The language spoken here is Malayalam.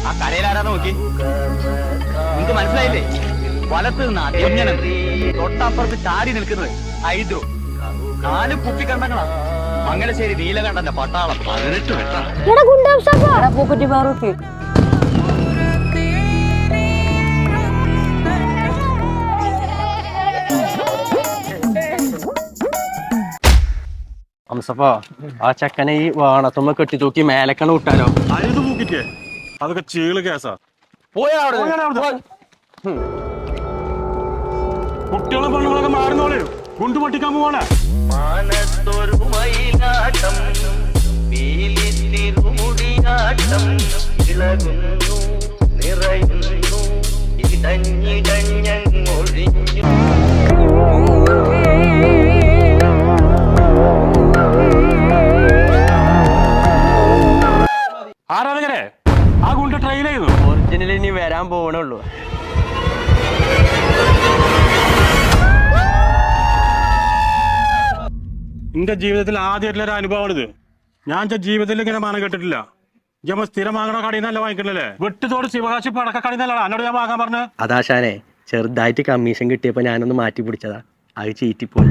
ആ കരയിലാരാ നോക്കി നിങ്ങക്ക് മനസ്സിലായില്ലേ? വലത്ത് നിന്ന് അതെങ്ങനെ തൊട്ടപ്പുറത്ത് ചാടി നിൽക്കുന്നത് ഹൈദ്രു. 4 കുപ്പിക്കണ്ടങ്ങളാ. മംഗലശ്ശേരി നീലകണ്ഠന്റെ പട്ടാളം 18 വെട്ടാ. ഹംസപ്പാ, ആ ചെക്കനെ ഈ വാണത്തുമ്മ കെട്ടി തൂക്കി മേലക്കണ് വിട്ടാലോ? അരുത് പൂക്കിട്ടേ, അതൊക്കെ ചീള് കേസാ. കുട്ടികളും പെണ്ണുങ്ങളൊക്കെ മാറുന്നോളെ ഗുണ്ടു പൊട്ടിക്കാൻ പോവാണ്. മാനത്തൊരു മയിലാട്ടം പീലിത്തിരുമുടിയാട്ടം ഇളകുന്നു നിറയുന്നു ഇടഞ്ഞിടഞ്ഞൊഴിഞ്ഞു. ആരാധകരെ, ആ ഗുണ്ട് ട്രെയിൻ ചെയ്തു. ഒറിജിനൽ ഇനി വരാൻ പോകണുള്ളൂ. എന്റെ ജീവിതത്തിൽ ആദ്യമായിട്ടുള്ള അനുഭവമാണിത്. ഞാൻ ജീവിതത്തിൽ ഇങ്ങനെ മാനം കേട്ടിട്ടില്ല. ജമ സ്ഥിരം വാങ്ങണ കടയിൽ നിന്നല്ല വാങ്ങിക്കണല്ലേ? വെട്ടുതോട് ശിവകാശി പടക്ക കടയിൽ നിന്നല്ല എന്നോട് ഞാൻ വാങ്ങാൻ പറഞ്ഞത്. അതാശാനെ, ചെറുതായിട്ട് കമ്മീഷൻ കിട്ടിയപ്പോ ഞാനൊന്ന് മാറ്റി പിടിച്ചതാ. അത് ചീറ്റിപ്പോയി.